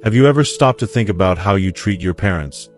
Have you ever stopped to think about how you treat your parents,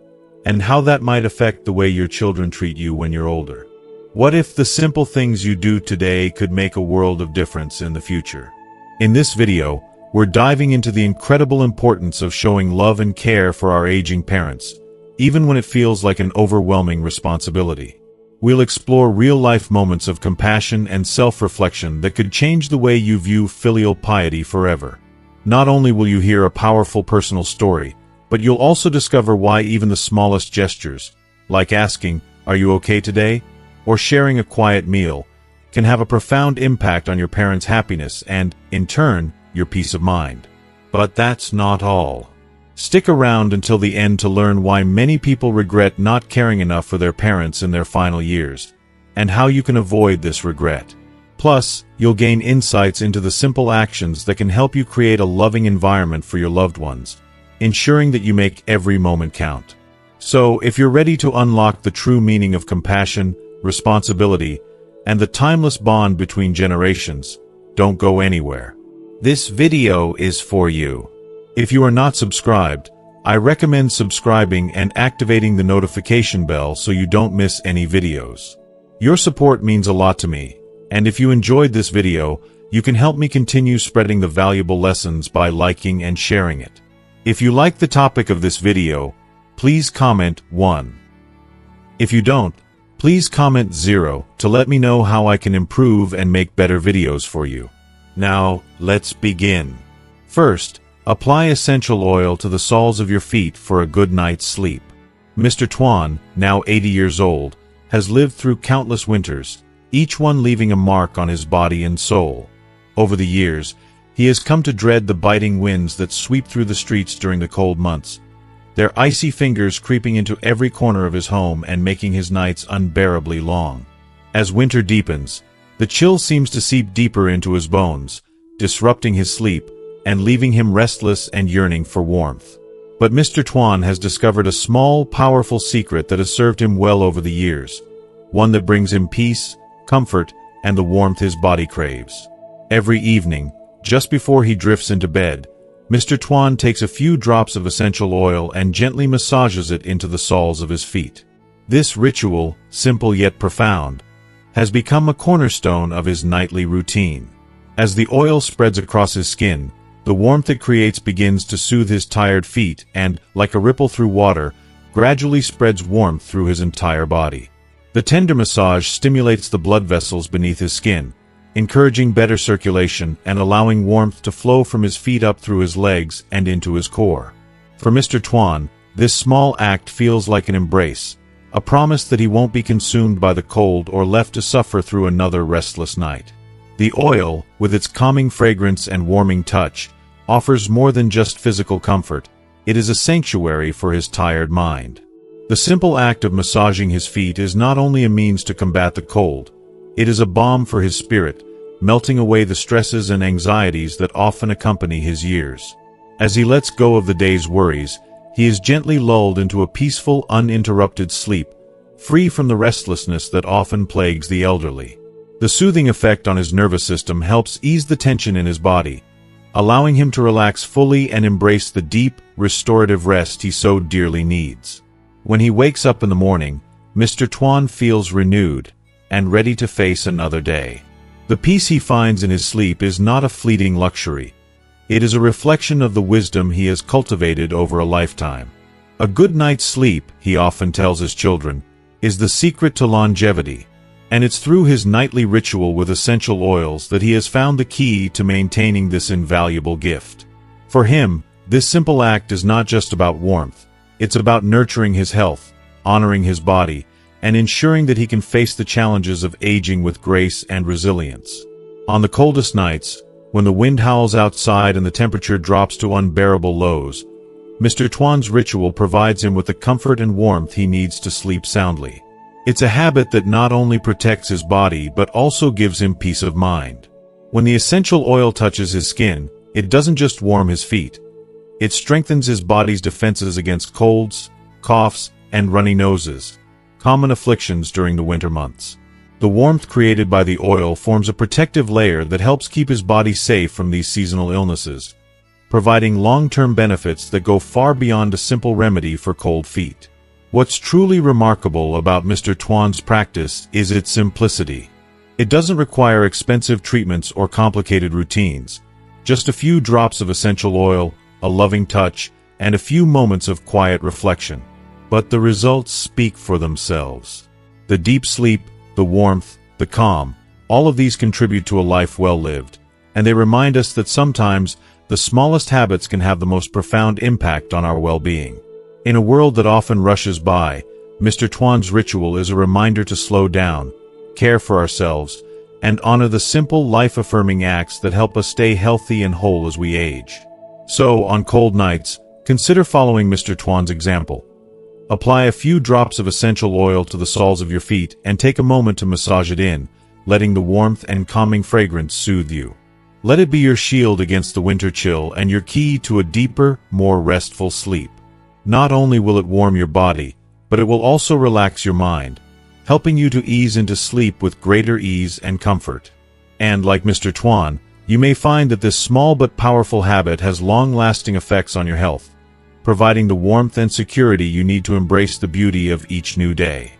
and how that might affect the way your children treat you when you're older? What if the simple things you do today could make a world of difference in the future? In this video, we're diving into the incredible importance of showing love and care for our aging parents, even when it feels like an overwhelming responsibility. We'll explore real-life moments of compassion and self-reflection that could change the way you view filial piety forever. Not only will you hear a powerful personal story, but you'll also discover why even the smallest gestures, like asking, "Are you okay today?" or sharing a quiet meal, can have a profound impact on your parents' happiness and, in turn, your peace of mind. But that's not all. Stick around until the end to learn why many people regret not caring enough for their parents in their final years, and how you can avoid this regret. Plus, you'll gain insights into the simple actions that can help you create a loving environment for your loved ones, ensuring that you make every moment count. So, if you're ready to unlock the true meaning of compassion, responsibility, and the timeless bond between generations, don't go anywhere. This video is for you. If you are not subscribed, I recommend subscribing and activating the notification bell so you don't miss any videos. Your support means a lot to me, and if you enjoyed this video, you can help me continue spreading the valuable lessons by liking and sharing it. If you like the topic of this video, please comment 1. If you don't, please comment 0 to let me know how I can improve and make better videos for you. Now, let's begin. First, apply essential oil to the soles of your feet for a good night's sleep. Mr. Tuan, now 80 years old, has lived through countless winters, each one leaving a mark on his body and soul. Over the years, he has come to dread the biting winds that sweep through the streets during the cold months, their icy fingers creeping into every corner of his home and making his nights unbearably long. As winter deepens, the chill seems to seep deeper into his bones, disrupting his sleep, and leaving him restless and yearning for warmth. But Mr. Tuan has discovered a small, powerful secret that has served him well over the years, one that brings him peace, comfort, and the warmth his body craves. Every evening, just before he drifts into bed, Mr. Tuan takes a few drops of essential oil and gently massages it into the soles of his feet. This ritual, simple yet profound, has become a cornerstone of his nightly routine. As the oil spreads across his skin, the warmth it creates begins to soothe his tired feet and, like a ripple through water, gradually spreads warmth through his entire body. The tender massage stimulates the blood vessels beneath his skin, encouraging better circulation and allowing warmth to flow from his feet up through his legs and into his core. For Mr. Tuan, this small act feels like an embrace, a promise that he won't be consumed by the cold or left to suffer through another restless night. The oil, with its calming fragrance and warming touch, offers more than just physical comfort. It is a sanctuary for his tired mind. The simple act of massaging his feet is not only a means to combat the cold, it is a balm for his spirit, melting away the stresses and anxieties that often accompany his years. As he lets go of the day's worries, he is gently lulled into a peaceful, uninterrupted sleep, free from the restlessness that often plagues the elderly. The soothing effect on his nervous system helps ease the tension in his body, allowing him to relax fully and embrace the deep, restorative rest he so dearly needs. When he wakes up in the morning, Mr. Tuan feels renewed and ready to face another day. The peace he finds in his sleep is not a fleeting luxury. It is a reflection of the wisdom he has cultivated over a lifetime. A good night's sleep, he often tells his children, is the secret to longevity. And it's through his nightly ritual with essential oils that he has found the key to maintaining this invaluable gift. For him, this simple act is not just about warmth. It's about nurturing his health, honoring his body, and ensuring that he can face the challenges of aging with grace and resilience. On the coldest nights, when the wind howls outside and the temperature drops to unbearable lows, Mr. Tuan's ritual provides him with the comfort and warmth he needs to sleep soundly. It's a habit that not only protects his body but also gives him peace of mind. When the essential oil touches his skin, it doesn't just warm his feet. It strengthens his body's defenses against colds, coughs, and runny noses, common afflictions during the winter months. The warmth created by the oil forms a protective layer that helps keep his body safe from these seasonal illnesses, providing long-term benefits that go far beyond a simple remedy for cold feet. What's truly remarkable about Mr. Tuan's practice is its simplicity. It doesn't require expensive treatments or complicated routines. Just a few drops of essential oil, a loving touch, and a few moments of quiet reflection. But the results speak for themselves. The deep sleep, the warmth, the calm, all of these contribute to a life well lived, and they remind us that sometimes the smallest habits can have the most profound impact on our well-being. In a world that often rushes by, Mr. Tuan's ritual is a reminder to slow down, care for ourselves, and honor the simple life-affirming acts that help us stay healthy and whole as we age. So, on cold nights, consider following Mr. Tuan's example. Apply a few drops of essential oil to the soles of your feet and take a moment to massage it in, letting the warmth and calming fragrance soothe you. Let it be your shield against the winter chill and your key to a deeper, more restful sleep. Not only will it warm your body, but it will also relax your mind, helping you to ease into sleep with greater ease and comfort. And like Mr. Tuan, you may find that this small but powerful habit has long-lasting effects on your health, providing the warmth and security you need to embrace the beauty of each new day.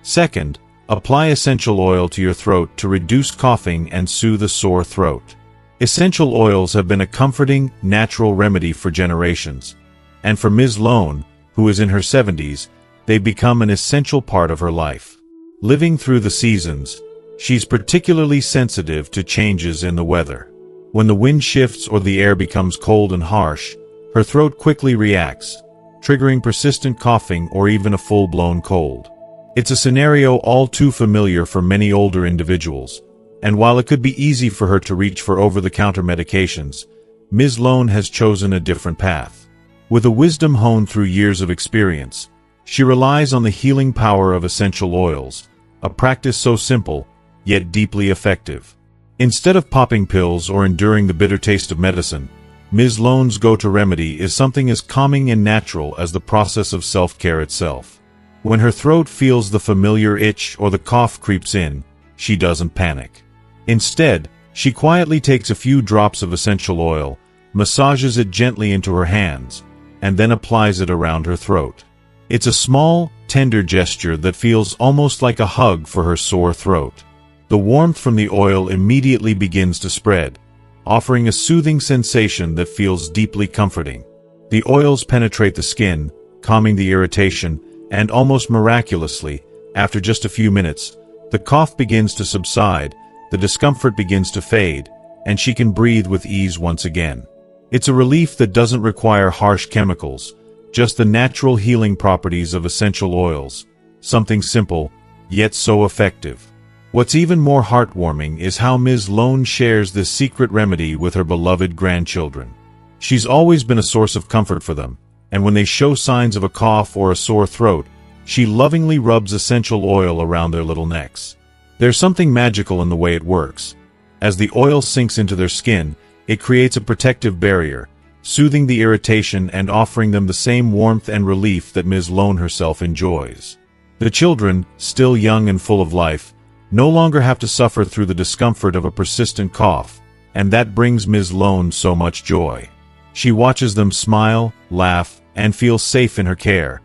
Second, apply essential oil to your throat to reduce coughing and soothe a sore throat. Essential oils have been a comforting, natural remedy for generations. And for Ms. Lone, who is in her 70s, they've become an essential part of her life. Living through the seasons, she's particularly sensitive to changes in the weather. When the wind shifts or the air becomes cold and harsh, her throat quickly reacts, triggering persistent coughing or even a full-blown cold. It's a scenario all too familiar for many older individuals, and while it could be easy for her to reach for over-the-counter medications, Ms. Lone has chosen a different path. With a wisdom honed through years of experience, she relies on the healing power of essential oils, a practice so simple, yet deeply effective. Instead of popping pills or enduring the bitter taste of medicine, Ms. Lone's go-to remedy is something as calming and natural as the process of self-care itself. When her throat feels the familiar itch or the cough creeps in, she doesn't panic. Instead, she quietly takes a few drops of essential oil, massages it gently into her hands, and then applies it around her throat. It's a small, tender gesture that feels almost like a hug for her sore throat. The warmth from the oil immediately begins to spread, offering a soothing sensation that feels deeply comforting. The oils penetrate the skin, calming the irritation, and almost miraculously, after just a few minutes, the cough begins to subside, the discomfort begins to fade, and she can breathe with ease once again. It's a relief that doesn't require harsh chemicals, just the natural healing properties of essential oils, something simple, yet so effective. What's even more heartwarming is how Ms. Lone shares this secret remedy with her beloved grandchildren. She's always been a source of comfort for them, and when they show signs of a cough or a sore throat, she lovingly rubs essential oil around their little necks. There's something magical in the way it works. As the oil sinks into their skin, it creates a protective barrier, soothing the irritation and offering them the same warmth and relief that Ms. Lone herself enjoys. The children, still young and full of life, no longer have to suffer through the discomfort of a persistent cough, and that brings Ms. Lone so much joy. She watches them smile, laugh, and feel safe in her care,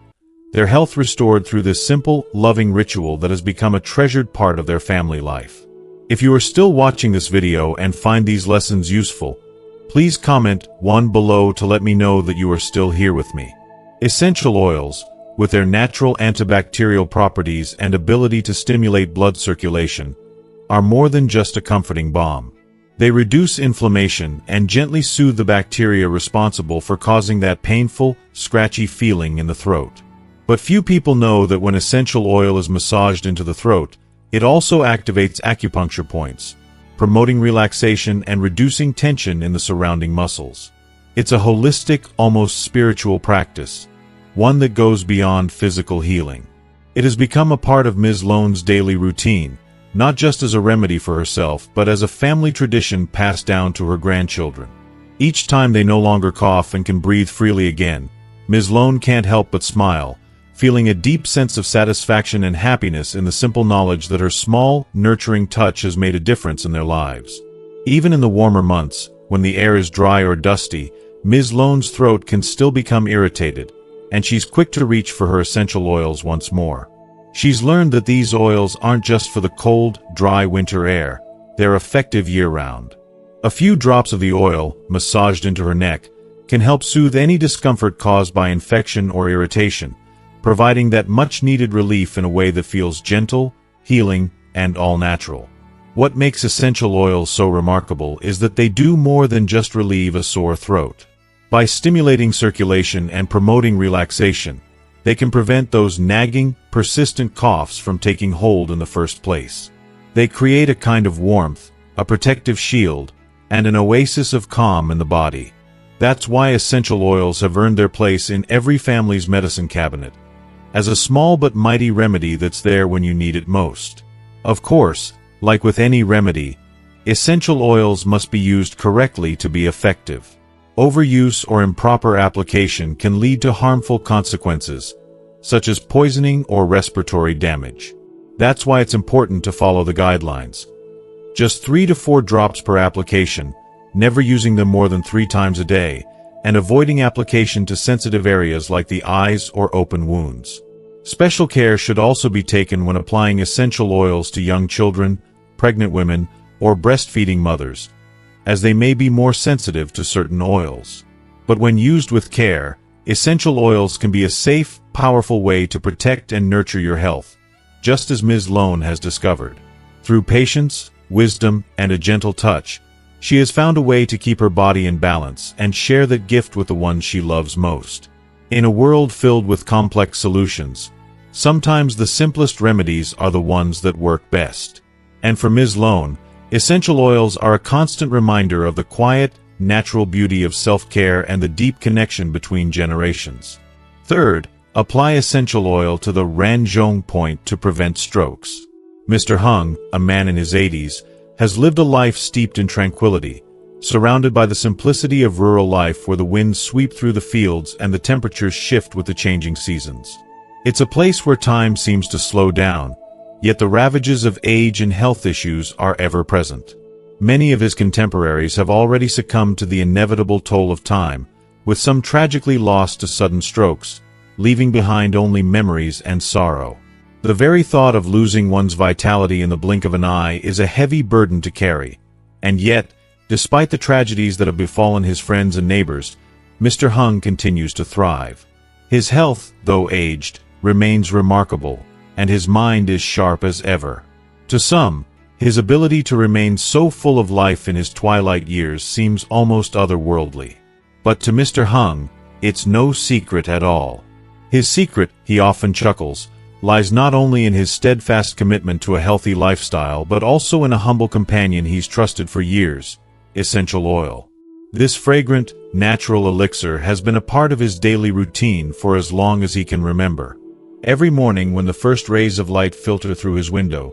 their health restored through this simple, loving ritual that has become a treasured part of their family life. If you are still watching this video and find these lessons useful, please comment 1 below to let me know that you are still here with me. Essential oils, with their natural antibacterial properties and ability to stimulate blood circulation, are more than just a comforting balm. They reduce inflammation and gently soothe the bacteria responsible for causing that painful, scratchy feeling in the throat. But few people know that when essential oil is massaged into the throat, it also activates acupuncture points, promoting relaxation and reducing tension in the surrounding muscles. It's a holistic, almost spiritual practice, one that goes beyond physical healing. It has become a part of Ms. Lone's daily routine, not just as a remedy for herself, but as a family tradition passed down to her grandchildren. Each time they no longer cough and can breathe freely again, Ms. Lone can't help but smile, feeling a deep sense of satisfaction and happiness in the simple knowledge that her small, nurturing touch has made a difference in their lives. Even in the warmer months, when the air is dry or dusty, Ms. Lone's throat can still become irritated, and she's quick to reach for her essential oils once more. She's learned that these oils aren't just for the cold, dry winter air, they're effective year-round. A few drops of the oil, massaged into her neck, can help soothe any discomfort caused by infection or irritation, providing that much-needed relief in a way that feels gentle, healing, and all-natural. What makes essential oils so remarkable is that they do more than just relieve a sore throat. By stimulating circulation and promoting relaxation, they can prevent those nagging, persistent coughs from taking hold in the first place. They create a kind of warmth, a protective shield, and an oasis of calm in the body. That's why essential oils have earned their place in every family's medicine cabinet, as a small but mighty remedy that's there when you need it most. Of course, like with any remedy, essential oils must be used correctly to be effective. Overuse or improper application can lead to harmful consequences, such as poisoning or respiratory damage. That's why it's important to follow the guidelines. Just 3 to 4 drops per application, never using them more than 3 times a day, and avoiding application to sensitive areas like the eyes or open wounds. Special care should also be taken when applying essential oils to young children, pregnant women, or breastfeeding mothers, as they may be more sensitive to certain oils. But when used with care, essential oils can be a safe, powerful way to protect and nurture your health, just as Ms. Lone has discovered. Through patience, wisdom, and a gentle touch, she has found a way to keep her body in balance and share that gift with the ones she loves most. In a world filled with complex solutions, sometimes the simplest remedies are the ones that work best. And for Ms. Lone, essential oils are a constant reminder of the quiet, natural beauty of self-care and the deep connection between generations. Third, apply essential oil to the Ranjong point to prevent strokes. Mr. Hung, a man in his 80s, has lived a life steeped in tranquility, surrounded by the simplicity of rural life where the winds sweep through the fields and the temperatures shift with the changing seasons. It's a place where time seems to slow down, yet the ravages of age and health issues are ever present. Many of his contemporaries have already succumbed to the inevitable toll of time, with some tragically lost to sudden strokes, leaving behind only memories and sorrow. The very thought of losing one's vitality in the blink of an eye is a heavy burden to carry. And yet, despite the tragedies that have befallen his friends and neighbors, Mr. Hung continues to thrive. His health, though aged, remains remarkable, and his mind is sharp as ever. To some, his ability to remain so full of life in his twilight years seems almost otherworldly. But to Mr. Hung, it's no secret at all. His secret, he often chuckles, lies not only in his steadfast commitment to a healthy lifestyle but also in a humble companion he's trusted for years, essential oil. This fragrant, natural elixir has been a part of his daily routine for as long as he can remember. Every morning when the first rays of light filter through his window,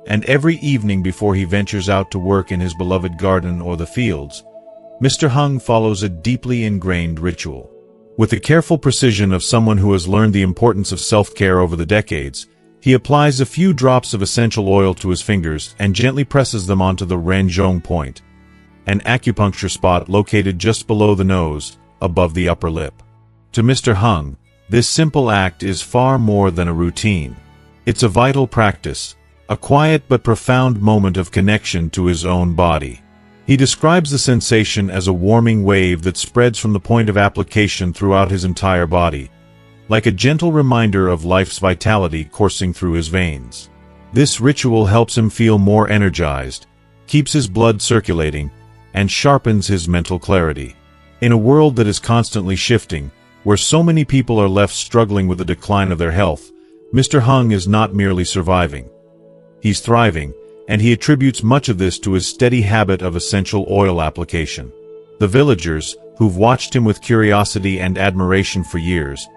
and every evening before he ventures out to work in his beloved garden or the fields, Mr. Hung follows a deeply ingrained ritual. With the careful precision of someone who has learned the importance of self-care over the decades, he applies a few drops of essential oil to his fingers and gently presses them onto the Ranjong point, an acupuncture spot located just below the nose, above the upper lip. To Mr. Hung, this simple act is far more than a routine. It's a vital practice, a quiet but profound moment of connection to his own body. He describes the sensation as a warming wave that spreads from the point of application throughout his entire body, like a gentle reminder of life's vitality coursing through his veins. This ritual helps him feel more energized, keeps his blood circulating, and sharpens his mental clarity. In a world that is constantly shifting, where so many people are left struggling with the decline of their health, Mr. Hung is not merely surviving. He's thriving, and he attributes much of this to his steady habit of essential oil application. The villagers, who've watched him with curiosity and admiration for years,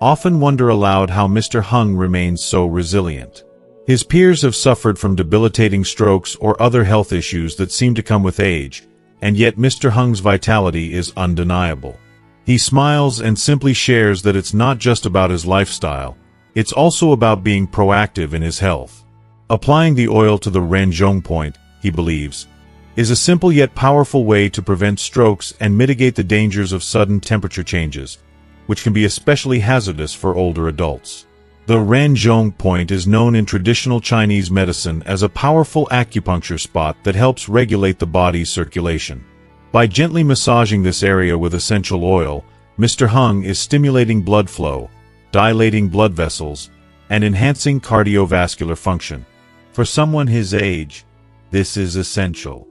often wonder aloud how Mr. Hung remains so resilient. His peers have suffered from debilitating strokes or other health issues that seem to come with age, and yet Mr. Hung's vitality is undeniable. He smiles and simply shares that it's not just about his lifestyle, it's also about being proactive in his health. Applying the oil to the Ranjong point, he believes, is a simple yet powerful way to prevent strokes and mitigate the dangers of sudden temperature changes, which can be especially hazardous for older adults. The Renjong point is known in traditional Chinese medicine as a powerful acupuncture spot that helps regulate the body's circulation. By gently massaging this area with essential oil, Mr. Hung is stimulating blood flow, dilating blood vessels, and enhancing cardiovascular function. For someone his age, this is essential.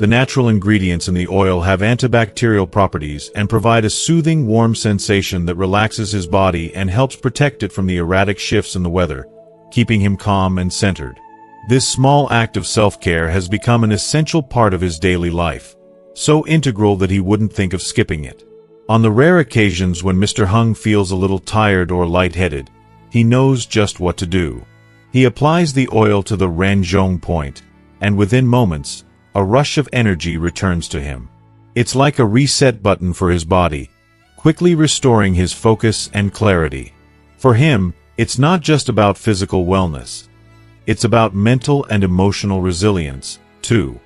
The natural ingredients in the oil have antibacterial properties and provide a soothing, warm sensation that relaxes his body and helps protect it from the erratic shifts in the weather, keeping him calm and centered. This small act of self-care has become an essential part of his daily life, so integral that he wouldn't think of skipping it. On the rare occasions when Mr. Hung feels a little tired or lightheaded, he knows just what to do. He applies the oil to the Renjong point, and within moments, a rush of energy returns to him. It's like a reset button for his body, quickly restoring his focus and clarity. For him, it's not just about physical wellness. It's about mental and emotional resilience, too.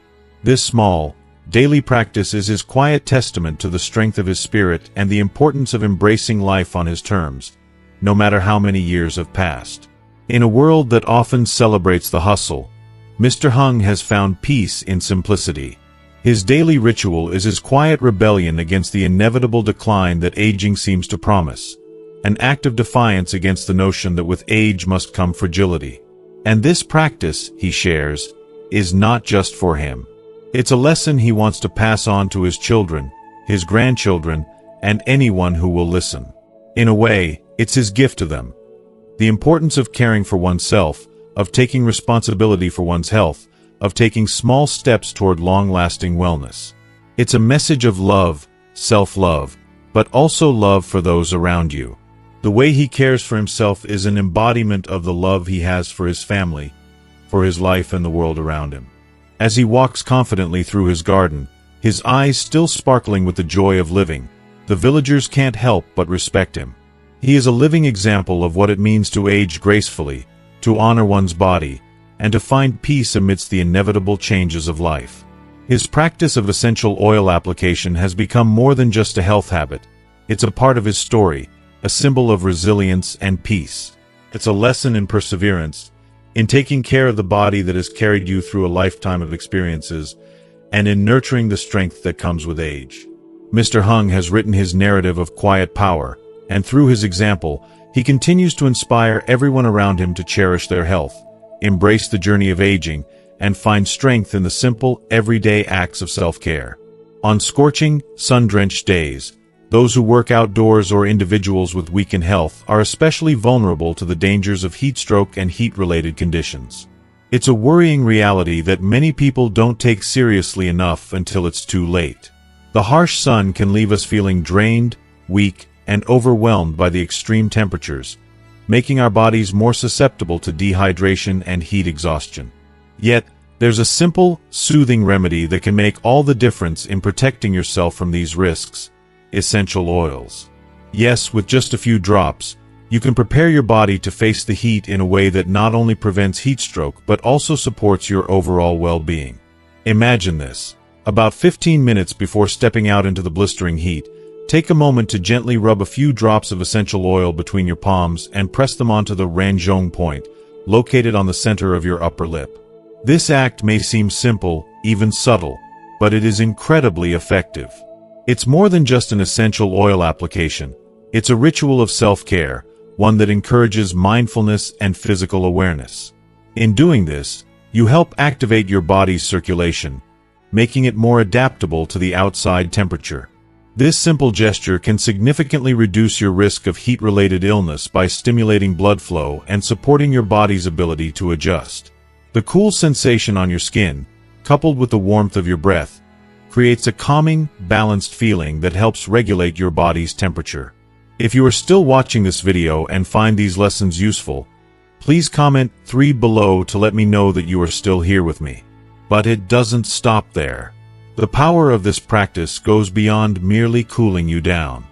This small, daily practice is his quiet testament to the strength of his spirit and the importance of embracing life on his terms, no matter how many years have passed. In a world that often celebrates the hustle, Mr. Hung has found peace in simplicity. His daily ritual is his quiet rebellion against the inevitable decline that aging seems to promise, an act of defiance against the notion that with age must come fragility. And this practice, he shares, is not just for him. It's a lesson he wants to pass on to his children, his grandchildren, and anyone who will listen. In a way, it's his gift to them. The importance of caring for oneself, of taking responsibility for one's health, of taking small steps toward long-lasting wellness. It's a message of love, self-love, but also love for those around you. The way he cares for himself is an embodiment of the love he has for his family, for his life and the world around him. As he walks confidently through his garden, his eyes still sparkling with the joy of living, the villagers can't help but respect him. He is a living example of what it means to age gracefully, to honor one's body, and to find peace amidst the inevitable changes of life. His practice of essential oil application has become more than just a health habit. It's a part of his story, a symbol of resilience and peace. It's a lesson in perseverance, in taking care of the body that has carried you through a lifetime of experiences, and in nurturing the strength that comes with age. Mr. Hung has written his narrative of quiet power, and through his example, he continues to inspire everyone around him to cherish their health, embrace the journey of aging, and find strength in the simple, everyday acts of self-care. On scorching, sun-drenched days, those who work outdoors or individuals with weakened health are especially vulnerable to the dangers of heat stroke and heat-related conditions. It's a worrying reality that many people don't take seriously enough until it's too late. The harsh sun can leave us feeling drained, weak, and overwhelmed by the extreme temperatures, making our bodies more susceptible to dehydration and heat exhaustion. Yet, there's a simple, soothing remedy that can make all the difference in protecting yourself from these risks: essential oils. Yes, with just a few drops, you can prepare your body to face the heat in a way that not only prevents heat stroke but also supports your overall well-being. Imagine this. About 15 minutes before stepping out into the blistering heat, take a moment to gently rub a few drops of essential oil between your palms and press them onto the Renjong point, located on the center of your upper lip. This act may seem simple, even subtle, but it is incredibly effective. It's more than just an essential oil application. It's a ritual of self-care, one that encourages mindfulness and physical awareness. In doing this, you help activate your body's circulation, making it more adaptable to the outside temperature. This simple gesture can significantly reduce your risk of heat-related illness by stimulating blood flow and supporting your body's ability to adjust. The cool sensation on your skin, coupled with the warmth of your breath, creates a calming, balanced feeling that helps regulate your body's temperature. If you are still watching this video and find these lessons useful, please comment 3 below to let me know that you are still here with me. But it doesn't stop there. The power of this practice goes beyond merely cooling you down.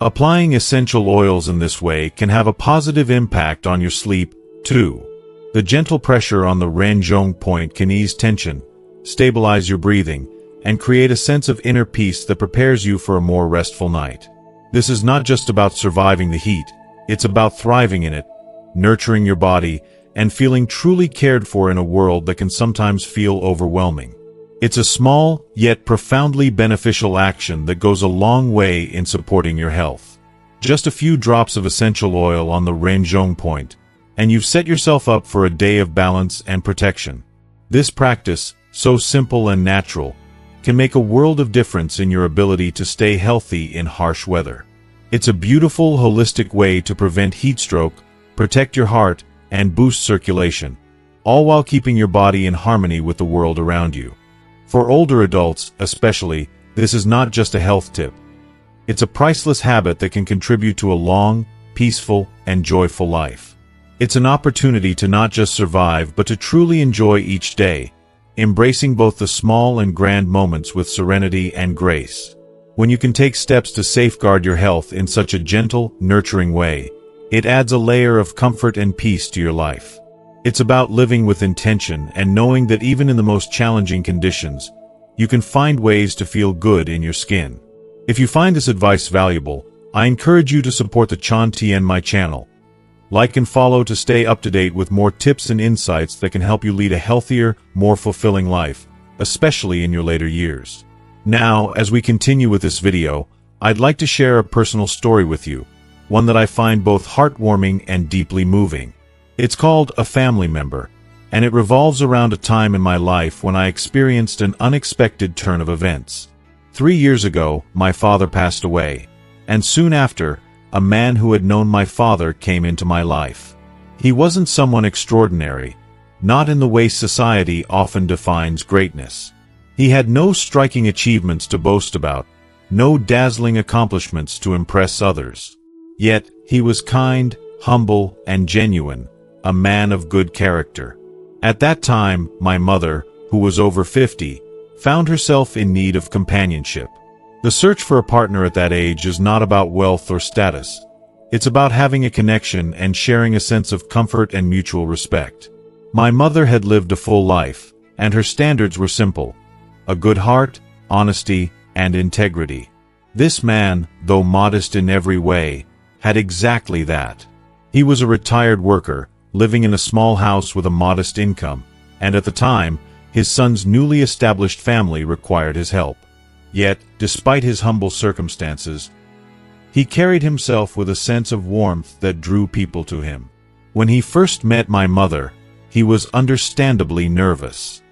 Applying essential oils in this way can have a positive impact on your sleep, too. The gentle pressure on the Renjong point can ease tension, stabilize your breathing, and create a sense of inner peace that prepares you for a more restful night. This is not just about surviving the heat, it's about thriving in it, nurturing your body, and feeling truly cared for in a world that can sometimes feel overwhelming. It's a small, yet profoundly beneficial action that goes a long way in supporting your health. Just a few drops of essential oil on the renjong point, and you've set yourself up for a day of balance and protection. This practice, so simple and natural, can make a world of difference in your ability to stay healthy in harsh weather. It's a beautiful, holistic way to prevent heat stroke, protect your heart, and boost circulation, all while keeping your body in harmony with the world around you. For older adults, especially, this is not just a health tip. It's a priceless habit that can contribute to a long, peaceful, and joyful life. It's an opportunity to not just survive but to truly enjoy each day, embracing both the small and grand moments with serenity and grace. When you can take steps to safeguard your health in such a gentle, nurturing way, it adds a layer of comfort and peace to your life. It's about living with intention and knowing that even in the most challenging conditions, you can find ways to feel good in your skin. If you find this advice valuable, I encourage you to support the Chan Tien My channel. Like and follow to stay up to date with more tips and insights that can help you lead a healthier, more fulfilling life, especially in your later years. Now, as we continue with this video, I'd like to share a personal story with you, one that I find both heartwarming and deeply moving. It's called A Family Member, and it revolves around a time in my life when I experienced an unexpected turn of events. 3 years ago, my father passed away, and soon after, a man who had known my father came into my life. He wasn't someone extraordinary, not in the way society often defines greatness. He had no striking achievements to boast about, no dazzling accomplishments to impress others. Yet, he was kind, humble, and genuine, a man of good character. At that time, my mother, who was over 50, found herself in need of companionship. The search for a partner at that age is not about wealth or status. It's about having a connection and sharing a sense of comfort and mutual respect. My mother had lived a full life, and her standards were simple: a good heart, honesty, and integrity. This man, though modest in every way, had exactly that. He was a retired worker, living in a small house with a modest income, and at the time, his son's newly established family required his help. Yet, despite his humble circumstances, he carried himself with a sense of warmth that drew people to him. When he first met my mother, he was understandably nervous.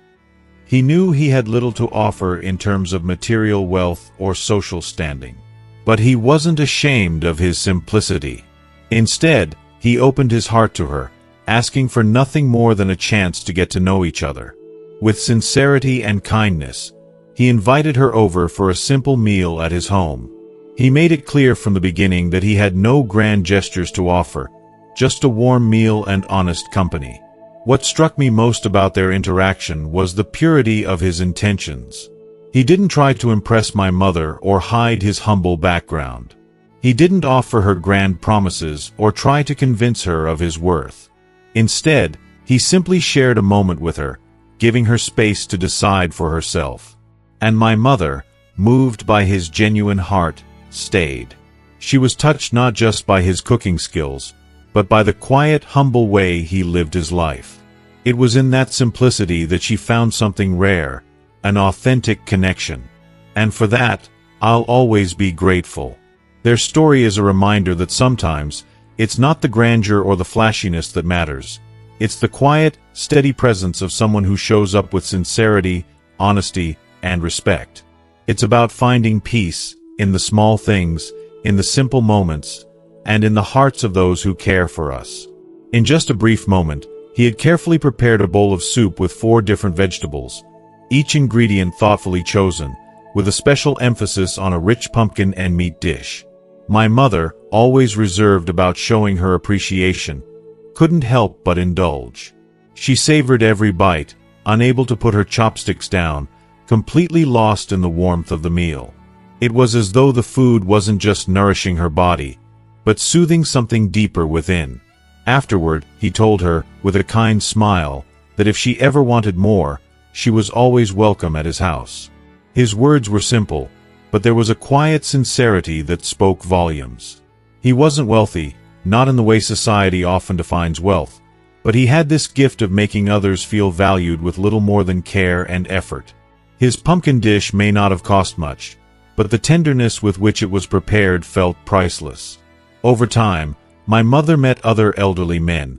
He knew he had little to offer in terms of material wealth or social standing. But he wasn't ashamed of his simplicity. Instead, he opened his heart to her, asking for nothing more than a chance to get to know each other. With sincerity and kindness, he invited her over for a simple meal at his home. He made it clear from the beginning that he had no grand gestures to offer, just a warm meal and honest company. What struck me most about their interaction was the purity of his intentions. He didn't try to impress my mother or hide his humble background. He didn't offer her grand promises or try to convince her of his worth. Instead, he simply shared a moment with her, giving her space to decide for herself. And my mother, moved by his genuine heart, stayed. She was touched not just by his cooking skills, but by the quiet, humble way he lived his life. It was in that simplicity that she found something rare, an authentic connection. And for that, I'll always be grateful. Their story is a reminder that sometimes, it's not the grandeur or the flashiness that matters. It's the quiet, steady presence of someone who shows up with sincerity, honesty, and respect. It's about finding peace in the small things, in the simple moments, and in the hearts of those who care for us. In just a brief moment, he had carefully prepared a bowl of soup with 4 different vegetables, each ingredient thoughtfully chosen, with a special emphasis on a rich pumpkin and meat dish. My mother, always reserved about showing her appreciation, couldn't help but indulge. She savored every bite, unable to put her chopsticks down, completely lost in the warmth of the meal. It was as though the food wasn't just nourishing her body, but soothing something deeper within. Afterward, he told her, with a kind smile, that if she ever wanted more, she was always welcome at his house. His words were simple, but there was a quiet sincerity that spoke volumes. He wasn't wealthy, not in the way society often defines wealth, but he had this gift of making others feel valued with little more than care and effort. His pumpkin dish may not have cost much, but the tenderness with which it was prepared felt priceless. Over time, my mother met other elderly men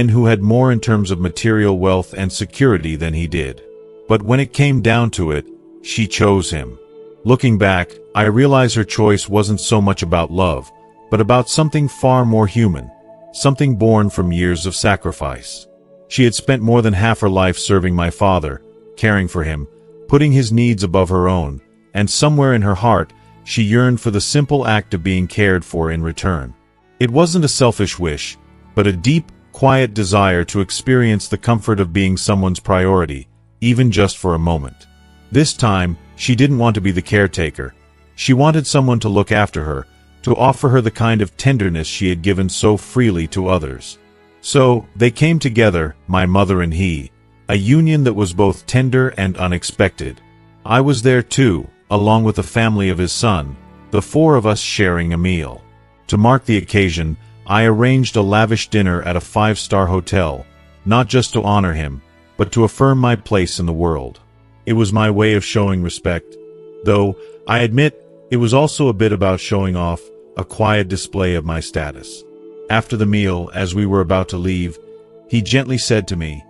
who had more in terms of material wealth and security than he did. But when it came down to it, she chose him. Looking back, I realize her choice wasn't so much about love, but about something far more human, something born from years of sacrifice. She had spent more than half her life serving my father, caring for him, putting his needs above her own, and somewhere in her heart, she yearned for the simple act of being cared for in return. It wasn't a selfish wish, but a deep, quiet desire to experience the comfort of being someone's priority, even just for a moment. This time, she didn't want to be the caretaker. She wanted someone to look after her, to offer her the kind of tenderness she had given so freely to others. So, they came together, my mother and he, a union that was both tender and unexpected. I was there too, along with the family of his son, the four of us sharing a meal. To mark the occasion, I arranged a lavish dinner at a 5-star hotel, not just to honor him, but to affirm my place in the world. It was my way of showing respect, though, I admit, it was also a bit about showing off, a quiet display of my status. After the meal, as we were about to leave, he gently said to me,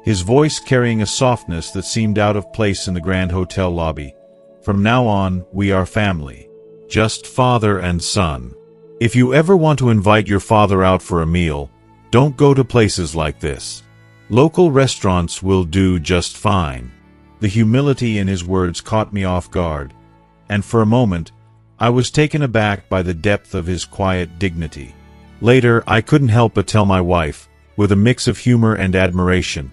his voice carrying a softness that seemed out of place in the grand hotel lobby, "From now on, we are family. Just father and son. If you ever want to invite your father out for a meal, don't go to places like this. Local restaurants will do just fine." The humility in his words caught me off guard, and for a moment, I was taken aback by the depth of his quiet dignity. Later, I couldn't help but tell my wife, with a mix of humor and admiration,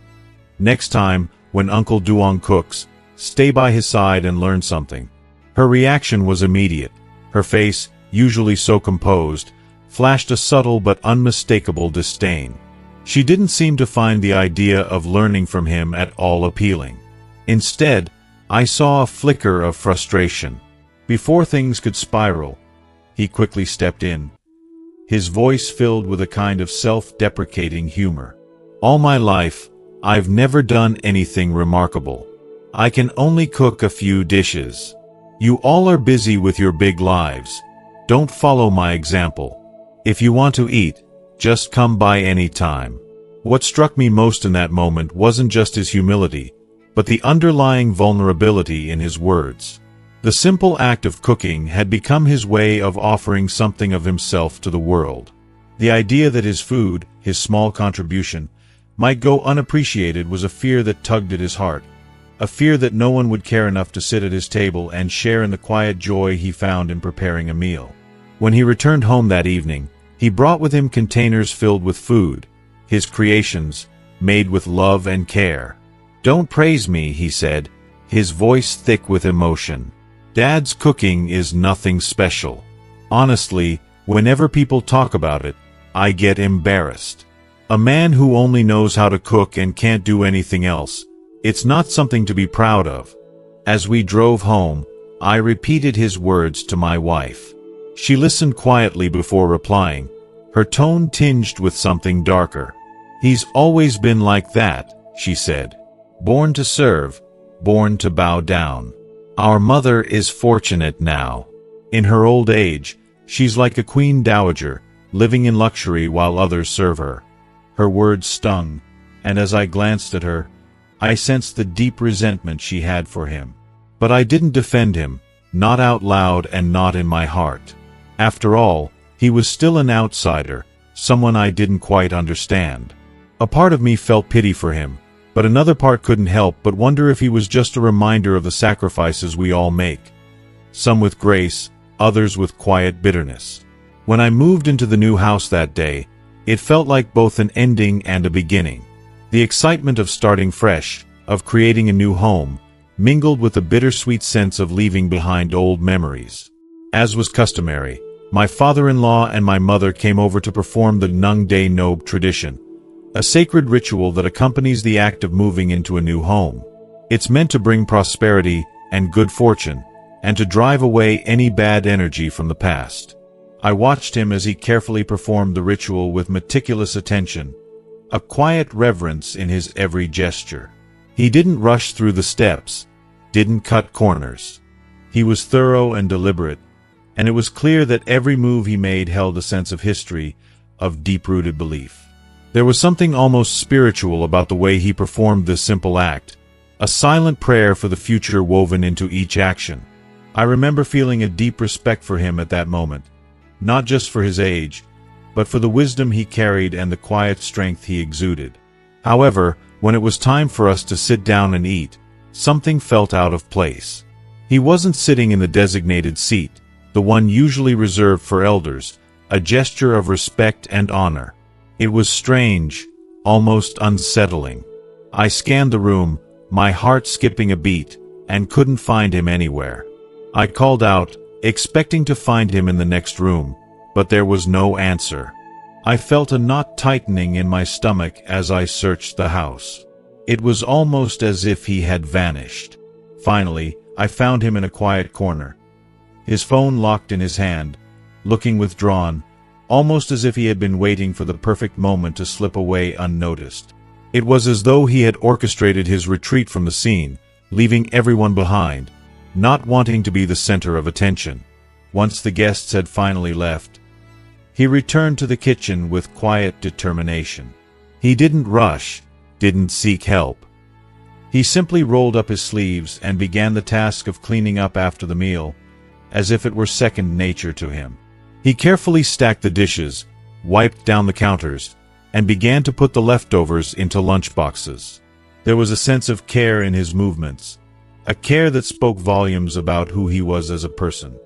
"Next time, when Uncle Duong cooks, stay by his side and learn something." Her reaction was immediate. Her face, usually so composed, flashed a subtle but unmistakable disdain. She didn't seem to find the idea of learning from him at all appealing. Instead, I saw a flicker of frustration. Before things could spiral, he quickly stepped in, his voice filled with a kind of self-deprecating humor. "All my life, I've never done anything remarkable. I can only cook a few dishes. You all are busy with your big lives. Don't follow my example. If you want to eat, just come by any time." What struck me most in that moment wasn't just his humility, but the underlying vulnerability in his words. The simple act of cooking had become his way of offering something of himself to the world. The idea that his food, his small contribution, might go unappreciated was a fear that tugged at his heart, a fear that no one would care enough to sit at his table and share in the quiet joy he found in preparing a meal. When he returned home that evening, he brought with him containers filled with food, his creations, made with love and care. "Don't praise me," he said, his voice thick with emotion. "Dad's cooking is nothing special. Honestly, whenever people talk about it, I get embarrassed. A man who only knows how to cook and can't do anything else, it's not something to be proud of." As we drove home, I repeated his words to my wife. She listened quietly before replying, her tone tinged with something darker. "He's always been like that," she said. "Born to serve, born to bow down. Our mother is fortunate now. In her old age, she's like a queen dowager, living in luxury while others serve her." Her words stung, and as I glanced at her, I sensed the deep resentment she had for him. But I didn't defend him, not out loud and not in my heart. After all, he was still an outsider, someone I didn't quite understand. A part of me felt pity for him, but another part couldn't help but wonder if he was just a reminder of the sacrifices we all make. Some with grace, others with quiet bitterness. When I moved into the new house that day, it felt like both an ending and a beginning. The excitement of starting fresh, of creating a new home, mingled with the bittersweet sense of leaving behind old memories. As was customary, my father-in-law and my mother came over to perform the Nung Day Nob tradition, a sacred ritual that accompanies the act of moving into a new home. It's meant to bring prosperity, and good fortune, and to drive away any bad energy from the past. I watched him as he carefully performed the ritual with meticulous attention, a quiet reverence in his every gesture. He didn't rush through the steps, didn't cut corners. He was thorough and deliberate, and it was clear that every move he made held a sense of history, of deep-rooted belief. There was something almost spiritual about the way he performed this simple act, a silent prayer for the future woven into each action. I remember feeling a deep respect for him at that moment, not just for his age, but for the wisdom he carried and the quiet strength he exuded. However, when it was time for us to sit down and eat, something felt out of place. He wasn't sitting in the designated seat, the one usually reserved for elders, a gesture of respect and honor. It was strange, almost unsettling. I scanned the room, my heart skipping a beat, and couldn't find him anywhere. I called out, expecting to find him in the next room, but there was no answer. I felt a knot tightening in my stomach as I searched the house. It was almost as if he had vanished. Finally, I found him in a quiet corner, his phone locked in his hand, looking withdrawn, almost as if he had been waiting for the perfect moment to slip away unnoticed. It was as though he had orchestrated his retreat from the scene, leaving everyone behind, not wanting to be the center of attention. Once the guests had finally left, he returned to the kitchen with quiet determination. He didn't rush, didn't seek help. He simply rolled up his sleeves and began the task of cleaning up after the meal, as if it were second nature to him. He carefully stacked the dishes, wiped down the counters, and began to put the leftovers into lunchboxes. There was a sense of care in his movements, a care that spoke volumes about who he was as a person.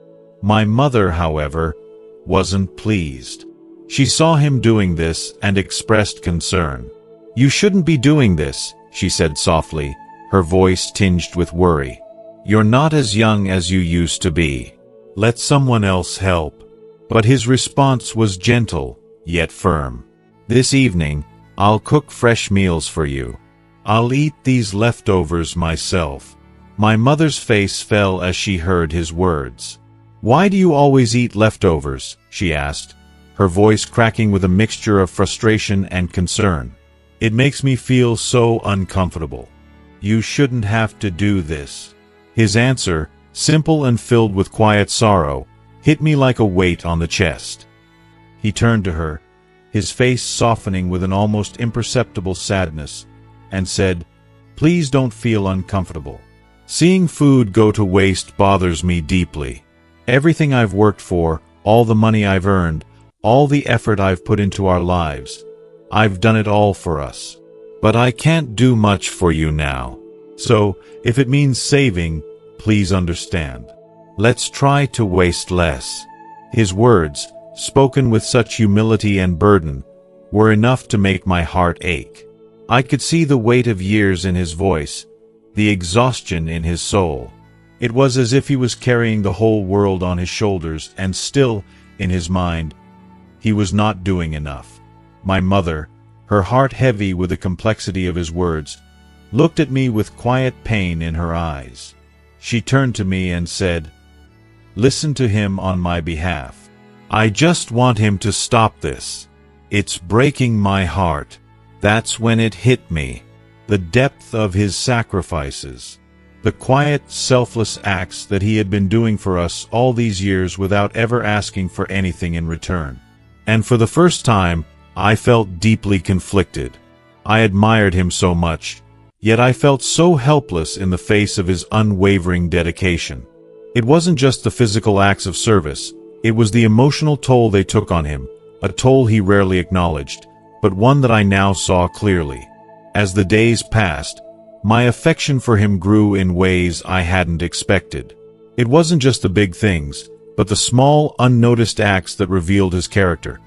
My mother, however, wasn't pleased. She saw him doing this and expressed concern. "You shouldn't be doing this," she said softly, her voice tinged with worry. "You're not as young as you used to be. Let someone else help." But his response was gentle, yet firm. "This evening, I'll cook fresh meals for you. I'll eat these leftovers myself." My mother's face fell as she heard his words. "Why do you always eat leftovers?" she asked, her voice cracking with a mixture of frustration and concern. "It makes me feel so uncomfortable. You shouldn't have to do this." His answer, simple and filled with quiet sorrow, hit me like a weight on the chest. He turned to her, his face softening with an almost imperceptible sadness, and said, "Please don't feel uncomfortable. Seeing food go to waste bothers me deeply. Everything I've worked for, all the money I've earned, all the effort I've put into our lives, I've done it all for us. But I can't do much for you now. So, if it means saving, please understand. Let's try to waste less." His words, spoken with such humility and burden, were enough to make my heart ache. I could see the weight of years in his voice, the exhaustion in his soul. It was as if he was carrying the whole world on his shoulders, and still, in his mind, he was not doing enough. My mother, her heart heavy with the complexity of his words, looked at me with quiet pain in her eyes. She turned to me and said, "Listen to him on my behalf. I just want him to stop this. It's breaking my heart." That's when it hit me. The depth of his sacrifices. The quiet, selfless acts that he had been doing for us all these years without ever asking for anything in return. And for the first time, I felt deeply conflicted. I admired him so much, yet I felt so helpless in the face of his unwavering dedication. It wasn't just the physical acts of service, it was the emotional toll they took on him, a toll he rarely acknowledged, but one that I now saw clearly. As the days passed, my affection for him grew in ways I hadn't expected. It wasn't just the big things, but the small, unnoticed acts that revealed his character.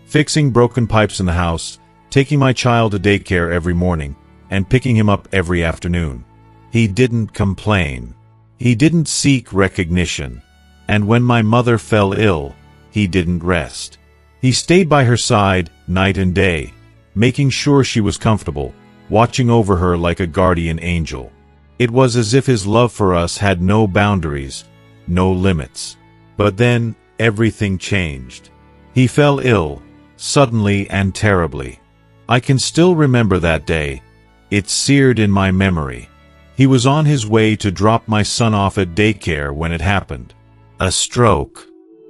Fixing broken pipes in the house, taking my child to daycare every morning, and picking him up every afternoon. He didn't complain. He didn't seek recognition. And when my mother fell ill, he didn't rest. He stayed by her side night and day, making sure she was comfortable, watching over her like a guardian angel. It was as if his love for us had no boundaries, no limits. But then, everything changed. He fell ill, suddenly and terribly. I can still remember that day. It's seared in my memory. He was on his way to drop my son off at daycare when it happened. A stroke.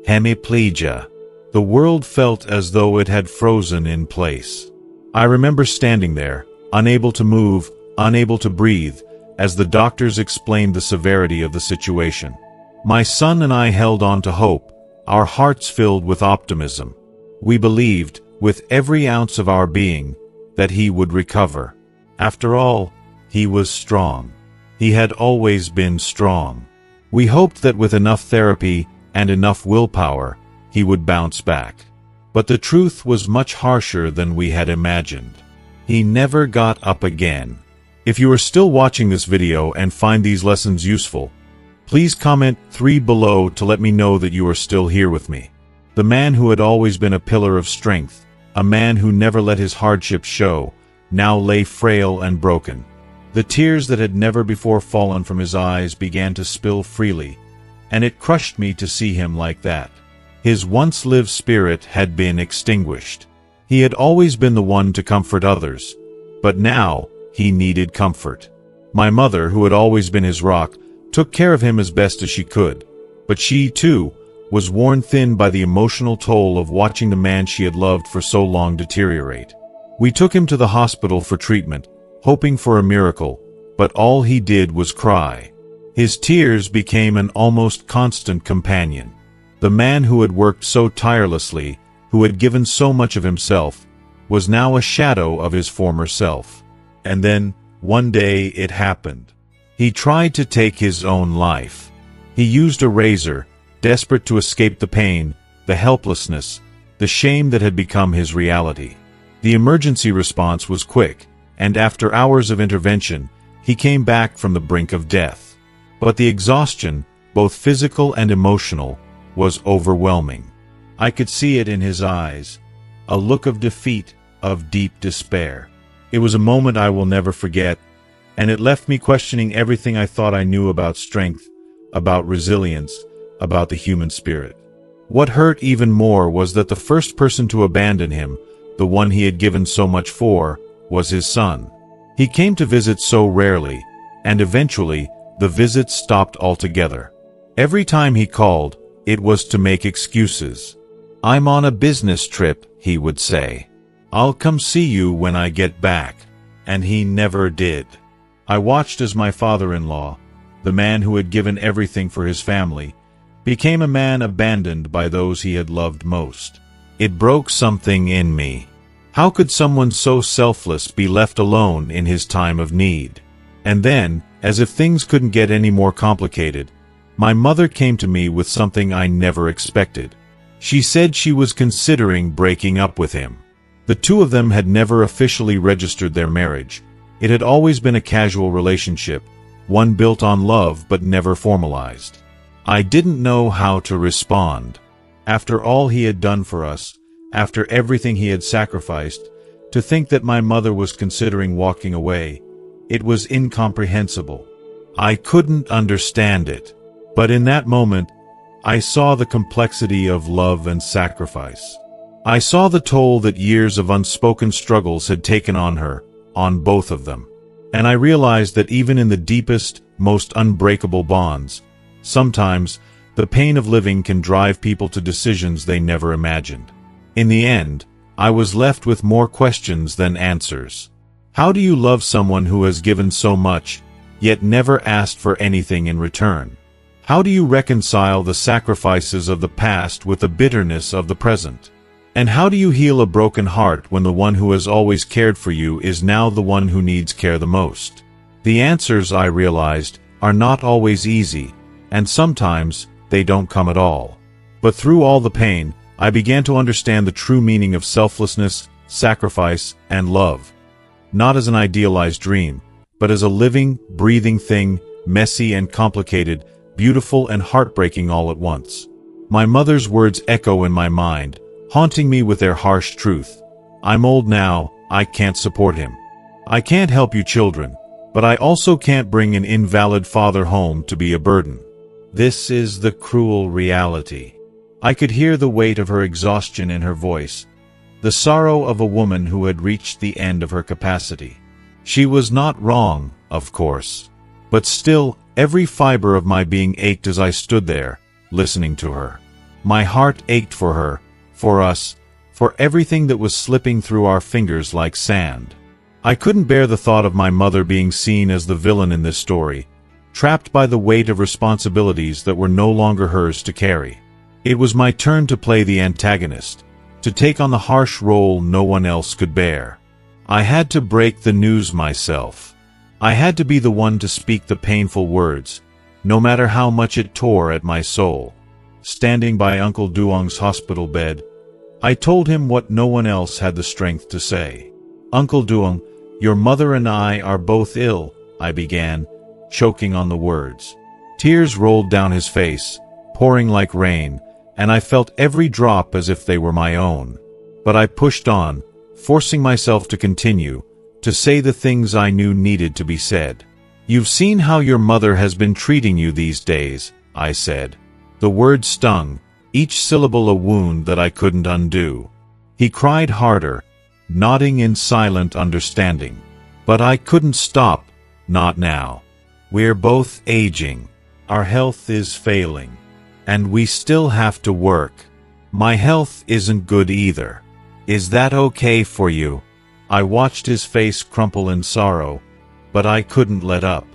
Hemiplegia. The world felt as though it had frozen in place. I remember standing there, unable to move, unable to breathe, as the doctors explained the severity of the situation. My son and I held on to hope, our hearts filled with optimism. We believed, with every ounce of our being, that he would recover. After all, he was strong. He had always been strong. We hoped that with enough therapy and enough willpower, he would bounce back. But the truth was much harsher than we had imagined. He never got up again. If you are still watching this video and find these lessons useful, please comment 3 below to let me know that you are still here with me. The man who had always been a pillar of strength, a man who never let his hardships show, now lay frail and broken. The tears that had never before fallen from his eyes began to spill freely, and it crushed me to see him like that. His once-lived spirit had been extinguished. He had always been the one to comfort others, but now he needed comfort. My mother, who had always been his rock, took care of him as best as she could, but she, too, was worn thin by the emotional toll of watching the man she had loved for so long deteriorate. We took him to the hospital for treatment, hoping for a miracle, but all he did was cry. His tears became an almost constant companion. The man who had worked so tirelessly, who had given so much of himself, was now a shadow of his former self. And then, one day, it happened. He tried to take his own life. He used a razor, desperate to escape the pain, the helplessness, the shame that had become his reality. The emergency response was quick, and after hours of intervention, he came back from the brink of death. But the exhaustion, both physical and emotional, was overwhelming. I could see it in his eyes, a look of defeat, of deep despair. It was a moment I will never forget, and it left me questioning everything I thought I knew about strength, about resilience, about the human spirit. What hurt even more was that the first person to abandon him, the one he had given so much for, was his son. He came to visit so rarely, and eventually, the visits stopped altogether. Every time he called, it was to make excuses. "I'm on a business trip," he would say. "I'll come see you when I get back." And he never did. I watched as my father-in-law, the man who had given everything for his family, became a man abandoned by those he had loved most. It broke something in me. How could someone so selfless be left alone in his time of need? And then, as if things couldn't get any more complicated, my mother came to me with something I never expected. She said she was considering breaking up with him. The two of them had never officially registered their marriage. It had always been a casual relationship, one built on love but never formalized. I didn't know how to respond. After all he had done for us, after everything he had sacrificed, to think that my mother was considering walking away, it was incomprehensible. I couldn't understand it. But in that moment, I saw the complexity of love and sacrifice. I saw the toll that years of unspoken struggles had taken on her, on both of them. And I realized that even in the deepest, most unbreakable bonds, sometimes the pain of living can drive people to decisions they never imagined. In the end, I was left with more questions than answers. How do you love someone who has given so much, yet never asked for anything in return? How do you reconcile the sacrifices of the past with the bitterness of the present? And how do you heal a broken heart when the one who has always cared for you is now the one who needs care the most? The answers, I realized, are not always easy, and sometimes they don't come at all. But through all the pain, I began to understand the true meaning of selflessness, sacrifice, and love. Not as an idealized dream, but as a living, breathing thing, messy and complicated, beautiful and heartbreaking all at once. My mother's words echo in my mind, haunting me with their harsh truth. "I'm old now, I can't support him. I can't help you children, But I also can't bring an invalid father home to be a burden. This is the cruel reality. I could hear the weight of her exhaustion in her voice, the sorrow of a woman who had reached the end of her capacity. She was not wrong, of course. But still, every fiber of my being ached as I stood there, listening to her. My heart ached for her, for us, for everything that was slipping through our fingers like sand. I couldn't bear the thought of my mother being seen as the villain in this story, trapped by the weight of responsibilities that were no longer hers to carry. It was my turn to play the antagonist, to take on the harsh role no one else could bear. I had to break the news myself. I had to be the one to speak the painful words, no matter how much it tore at my soul. Standing by Uncle Duong's hospital bed, I told him what no one else had the strength to say. "Uncle Duong, your mother and I are both ill," I began, choking on the words. Tears rolled down his face, pouring like rain, and I felt every drop as if they were my own. But I pushed on, forcing myself to continue, to say the things I knew needed to be said. "You've seen how your mother has been treating you these days," I said. The words stung, each syllable a wound that I couldn't undo. He cried harder, nodding in silent understanding. But I couldn't stop, not now. We're both aging. Our health is failing. And we still have to work. My health isn't good either. Is that okay for you?" I watched his face crumple in sorrow, but I couldn't let up.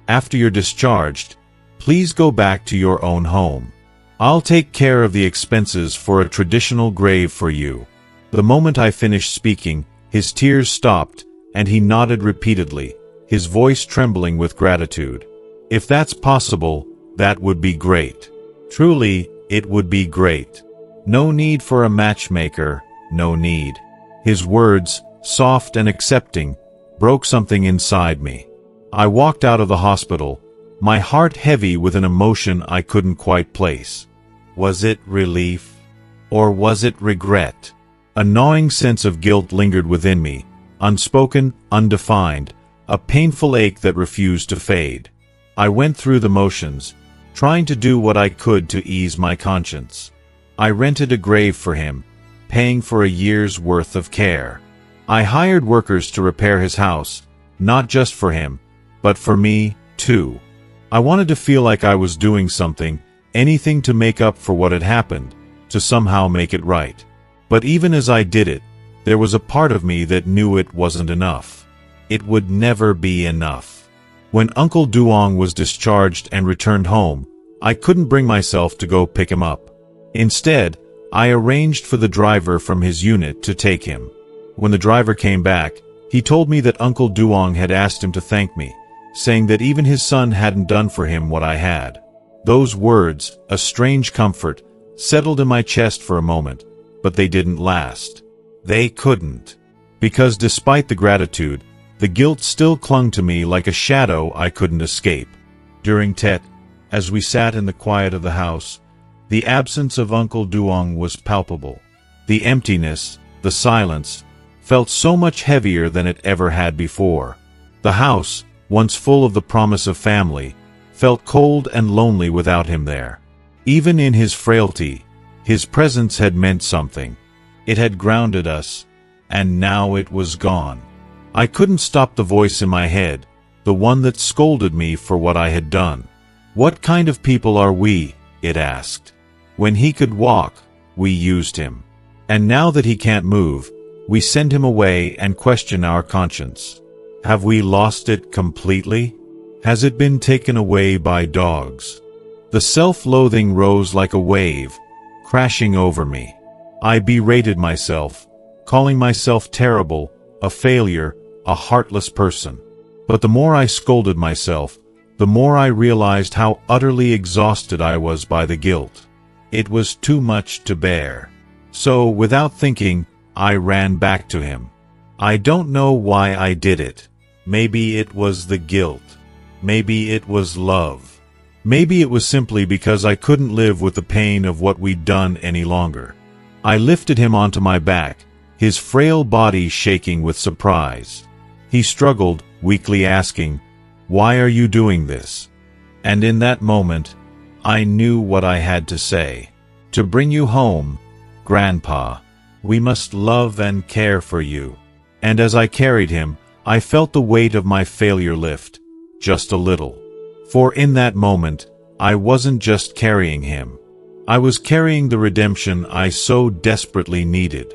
"After you're discharged, please go back to your own home. I'll take care of the expenses for a traditional grave for you." The moment I finished speaking, his tears stopped, and he nodded repeatedly, his voice trembling with gratitude. "If that's possible, that would be great. Truly, it would be great. No need for a matchmaker, no need." His words, soft and accepting, broke something inside me. I walked out of the hospital, my heart heavy with an emotion I couldn't quite place. Was it relief? Or was it regret? A gnawing sense of guilt lingered within me, unspoken, undefined, a painful ache that refused to fade. I went through the motions, trying to do what I could to ease my conscience. I rented a grave for him, paying for a year's worth of care. I hired workers to repair his house, not just for him, but for me, too. I wanted to feel like I was doing something, anything to make up for what had happened, to somehow make it right. But even as I did it, there was a part of me that knew it wasn't enough. It would never be enough. When Uncle Duong was discharged and returned home, I couldn't bring myself to go pick him up. Instead, I arranged for the driver from his unit to take him. When the driver came back, he told me that Uncle Duong had asked him to thank me, saying that even his son hadn't done for him what I had. Those words, a strange comfort, settled in my chest for a moment, but they didn't last. They couldn't. Because despite the gratitude, the guilt still clung to me like a shadow I couldn't escape. During Tet, as we sat in the quiet of the house, the absence of Uncle Duong was palpable. The emptiness, the silence, felt so much heavier than it ever had before. The house, once full of the promise of family, felt cold and lonely without him there. Even in his frailty, his presence had meant something. It had grounded us, and now it was gone. I couldn't stop the voice in my head, the one that scolded me for what I had done. "What kind of people are we?" it asked. When he could walk, we used him. And now that he can't move, we send him away and question our conscience. Have we lost it completely? Has it been taken away by dogs? The self-loathing rose like a wave, crashing over me. I berated myself, calling myself terrible, a failure, a heartless person. But the more I scolded myself, the more I realized how utterly exhausted I was by the guilt. It was too much to bear. So, without thinking, I ran back to him. I don't know why I did it. Maybe it was the guilt. Maybe it was love. Maybe it was simply because I couldn't live with the pain of what we'd done any longer. I lifted him onto my back, his frail body shaking with surprise. He struggled, weakly asking, Why are you doing this?" And in that moment, I knew what I had to say. "To bring you home, Grandpa. We must love and care for you." And as I carried him, I felt the weight of my failure lift, just a little. For in that moment, I wasn't just carrying him. I was carrying the redemption I so desperately needed.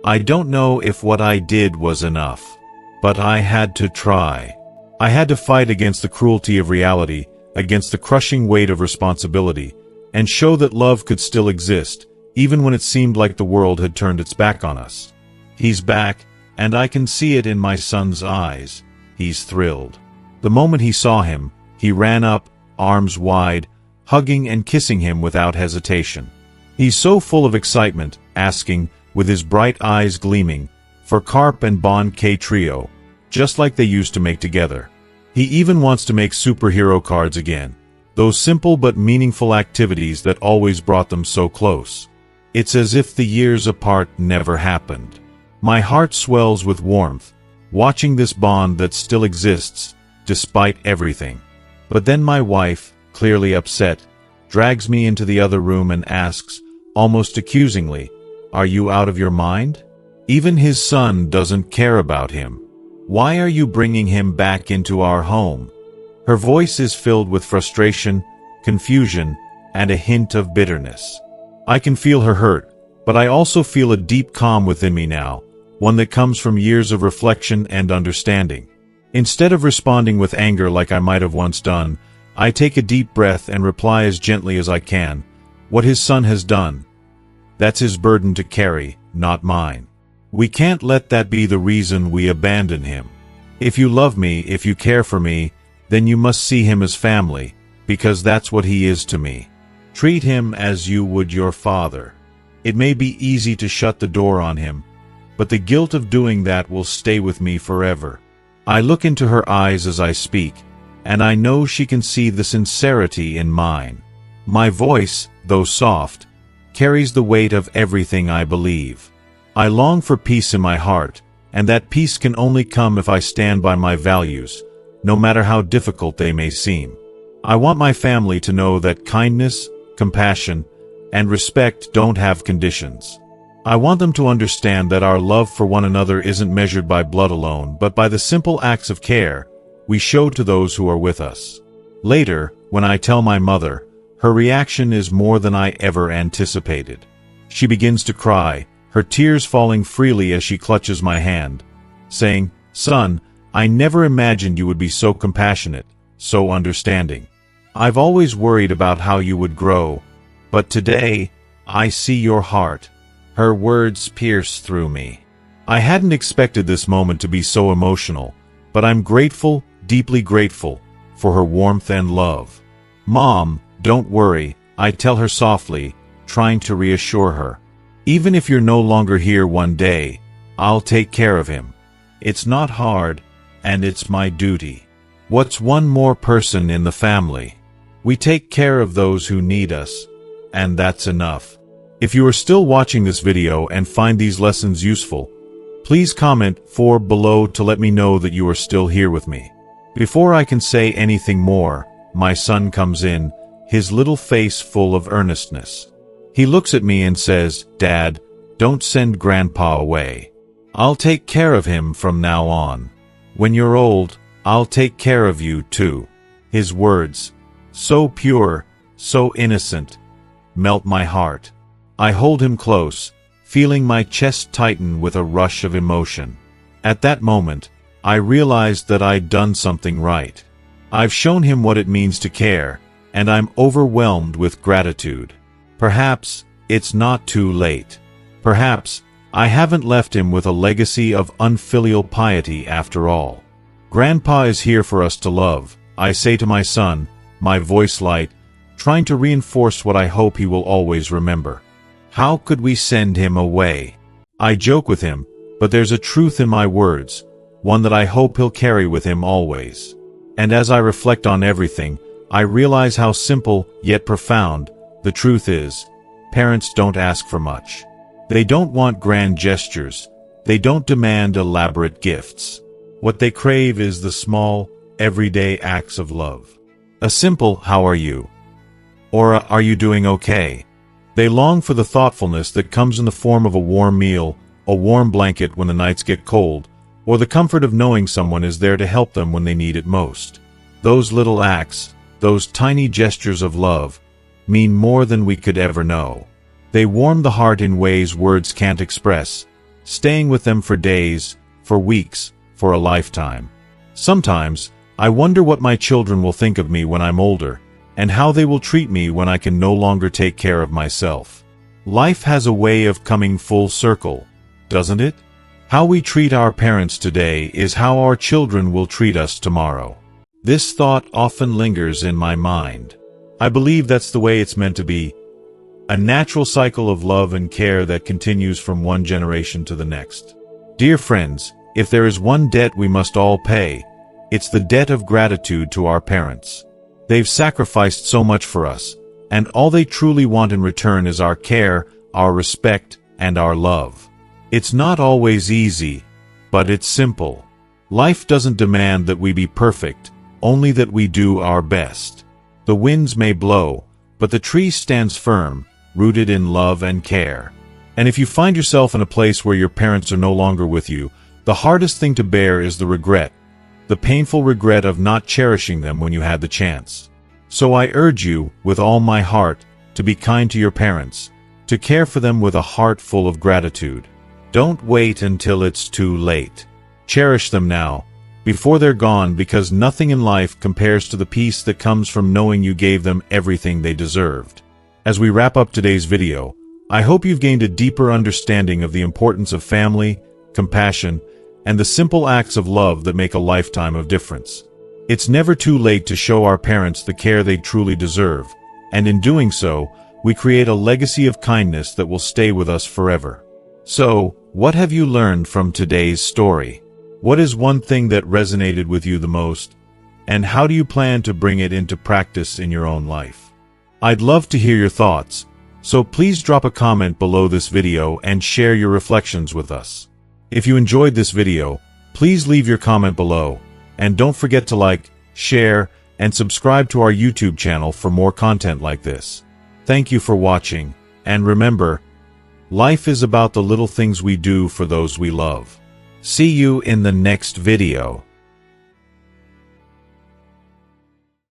I don't know if what I did was enough, but I had to try. I had to fight against the cruelty of reality, against the crushing weight of responsibility, and show that love could still exist, even when it seemed like the world had turned its back on us. He's back, and I can see it in my son's eyes. He's thrilled. The moment he saw him, he ran up, arms wide, hugging and kissing him without hesitation. He's so full of excitement, asking, with his bright eyes gleaming, for Carp and Bon K Trio, just like they used to make together. He even wants to make superhero cards again, those simple but meaningful activities that always brought them so close. It's as if the years apart never happened. My heart swells with warmth, watching this bond that still exists, despite everything. But then my wife, clearly upset, drags me into the other room and asks, almost accusingly, "Are you out of your mind? Even his son doesn't care about him. Why are you bringing him back into our home?" Her voice is filled with frustration, confusion, and a hint of bitterness. I can feel her hurt, but I also feel a deep calm within me now, one that comes from years of reflection and understanding. Instead of responding with anger like I might have once done, I take a deep breath and reply as gently as I can, "What his son has done, that's his burden to carry, not mine. We can't let that be the reason we abandon him. If you love me, if you care for me, then you must see him as family, because that's what he is to me. Treat him as you would your father." It may be easy to shut the door on him, but the guilt of doing that will stay with me forever. I look into her eyes as I speak, and I know she can see the sincerity in mine. My voice, though soft, carries the weight of everything I believe. I long for peace in my heart, and that peace can only come if I stand by my values, no matter how difficult they may seem. I want my family to know that kindness, compassion, and respect don't have conditions. I want them to understand that our love for one another isn't measured by blood alone, but by the simple acts of care we show to those who are with us. Later, when I tell my mother, her reaction is more than I ever anticipated. She begins to cry, her tears falling freely as she clutches my hand, saying, "Son, I never imagined you would be so compassionate, so understanding. I've always worried about how you would grow, but today, I see your heart." Her words pierce through me. I hadn't expected this moment to be so emotional, but I'm grateful, deeply grateful, for her warmth and love. "Mom, don't worry," I tell her softly, trying to reassure her. "Even if you're no longer here one day, I'll take care of him. It's not hard, and it's my duty. What's one more person in the family? We take care of those who need us, and that's enough." If you are still watching this video and find these lessons useful, please comment below to let me know that you are still here with me. Before I can say anything more, my son comes in, his little face full of earnestness. He looks at me and says, "Dad, don't send Grandpa away. I'll take care of him from now on. When you're old, I'll take care of you too." His words, so pure, so innocent, melt my heart. I hold him close, feeling my chest tighten with a rush of emotion. At that moment, I realized that I'd done something right. I've shown him what it means to care, and I'm overwhelmed with gratitude. Perhaps it's not too late. Perhaps I haven't left him with a legacy of unfilial piety after all. Grandpa is here for us to love, I say to my son, my voice light, trying to reinforce what I hope he will always remember. How could we send him away? I joke with him, but there's a truth in my words, one that I hope he'll carry with him always. And as I reflect on everything, I realize how simple, yet profound, the truth is. Parents don't ask for much. They don't want grand gestures. They don't demand elaborate gifts. What they crave is the small, everyday acts of love. A simple, "How are you?" or a, "Are you doing okay?" They long for the thoughtfulness that comes in the form of a warm meal, a warm blanket when the nights get cold, or the comfort of knowing someone is there to help them when they need it most. Those little acts, those tiny gestures of love, mean more than we could ever know. They warm the heart in ways words can't express, staying with them for days, for weeks, for a lifetime. Sometimes, I wonder what my children will think of me when I'm older, and how they will treat me when I can no longer take care of myself. Life has a way of coming full circle, doesn't it? How we treat our parents today is how our children will treat us tomorrow. This thought often lingers in my mind. I believe that's the way it's meant to be, a natural cycle of love and care that continues from one generation to the next. Dear friends, if there is one debt we must all pay, it's the debt of gratitude to our parents. They've sacrificed so much for us, and all they truly want in return is our care, our respect, and our love. It's not always easy, but it's simple. Life doesn't demand that we be perfect, only that we do our best. The winds may blow, but the tree stands firm, rooted in love and care. And if you find yourself in a place where your parents are no longer with you, the hardest thing to bear is the regret, the painful regret of not cherishing them when you had the chance. So I urge you, with all my heart, to be kind to your parents, to care for them with a heart full of gratitude. Don't wait until it's too late. Cherish them now, before they're gone, because nothing in life compares to the peace that comes from knowing you gave them everything they deserved. As we wrap up today's video, I hope you've gained a deeper understanding of the importance of family, compassion, and the simple acts of love that make a lifetime of difference. It's never too late to show our parents the care they truly deserve, and in doing so, we create a legacy of kindness that will stay with us forever. So, what have you learned from today's story? What is one thing that resonated with you the most, and how do you plan to bring it into practice in your own life? I'd love to hear your thoughts, so please drop a comment below this video and share your reflections with us. If you enjoyed this video, please leave your comment below, and don't forget to like, share, and subscribe to our YouTube channel for more content like this. Thank you for watching, and remember, life is about the little things we do for those we love. See you in the next video.